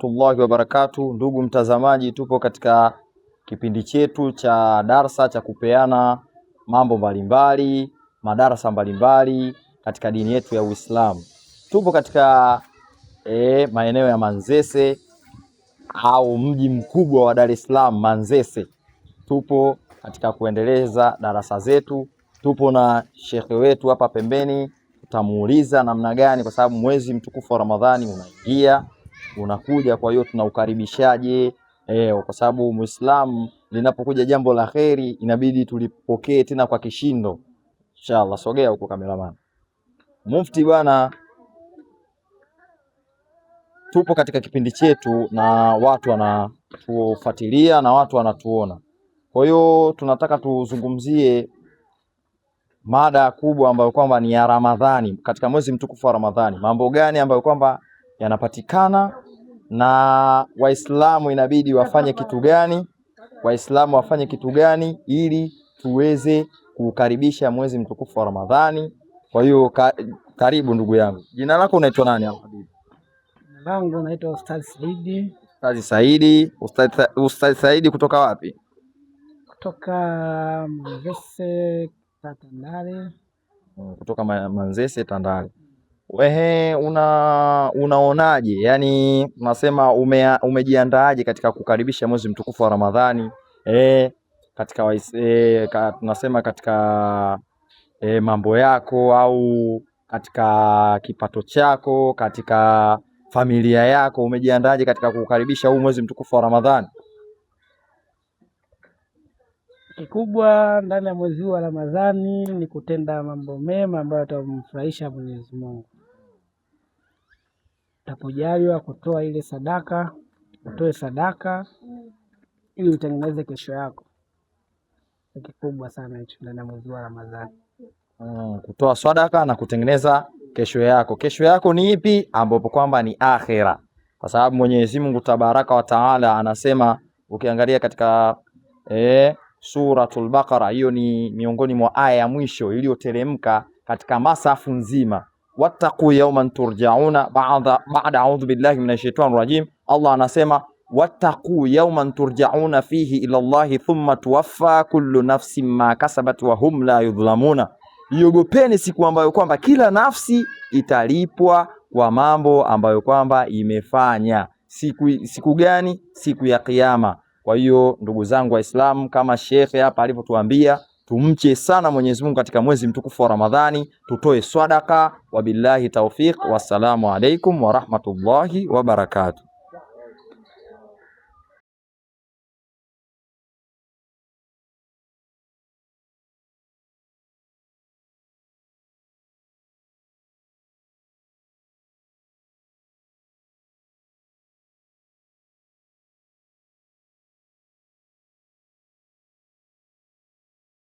rahmatullahi wa barakatuh. Ndugu mtazamaji, tupo katika kipindi chetu cha darsa cha kupeana mambo mbalimbali, madarasa mbalimbali katika dini yetu ya Uislamu. Tupo katika maeneo ya Manzese au mji mkubwa wa Dar es Salaam, Manzese. Tupo katika kuendeleza darasa zetu. Tupo na shekhe wetu hapa pembeni, tutamuuliza namna gani, kwa sababu mwezi mtukufu wa Ramadhani unaingia, unakuja. Kwa hiyo tunaukaribishaje? Kwa sababu Muislamu linapokuja jambo la kheri inabidi tulipokee tena kwa kishindo. Inshallah, sogea huko kameraman. Mufti bwana, tupo katika kipindi chetu na watu wanatufuatilia na watu wanatuona. Kwa hiyo tunataka tuzungumzie mada kubwa ambayo kwamba ni ya Ramadhani, katika mwezi mtukufu wa Ramadhani. Mambo gani ambayo kwamba yanapatikana na Waislamu inabidi wafanye kitu gani? Waislamu wafanye kitu gani ili tuweze kukaribisha mwezi mtukufu wa Ramadhani? Kwa hiyo karibu ndugu yangu. Jina lako unaitwa nani hapo habibi? Jina langu naitwa Ustadh Saidi. Ustadh Saidi. Ustadh Saidi kutoka wapi? Kutoka Manzese Tandale. Kutoka Manzese Tandale. Wewe unaonaje? Yaani unasema umejiandaaje katika kukaribisha mwezi mtukufu wa Ramadhani? Tunasema katika mambo yako au katika kipato chako, katika familia yako, umejiandaaje katika kukaribisha huu mwezi mtukufu wa Ramadhani? Kikubwa ndani ya mwezi huu wa Ramadhani ni kutenda mambo mema ambayo yatamfurahisha Mwenyezi Mungu. Utapojaliwa kutoa ile sadaka, utoe sadaka ili utengeneze kesho yako. Ni kikubwa sana hicho ndani ya mwezi wa Ramadhani. Kutoa sadaka na kutengeneza kesho yako. Kesho yako ni ipi? Ambapo kwamba ni akhera. Kwa sababu Mwenyezi Mungu Tabaraka wa Taala anasema, ukiangalia katika Suratul Baqara, hiyo ni miongoni mwa aya ya mwisho iliyoteremka katika masafu nzima. Wattaqu yawman turja'una ba'da a'udhu billahi minash shaitani rajim. Allah anasema wattaqu yawman turja'una fihi ila Allahi thumma tuwaffa kullu nafsin ma kasabat wa hum la yudhlamuna. Iogopeni siku ambayo kwamba kila nafsi italipwa kwa mambo ambayo kwamba imefanya. Siku gani? Siku ya Kiyama. Kwa hiyo ndugu zangu Waislamu, kama shekhe hapa alivyotuambia, tumche sana Mwenyezi Mungu katika mwezi mtukufu wa Ramadhani, tutoe sadaka. Wabillahi tawfiq, wassalamu alaikum wa rahmatullahi wa barakatuh.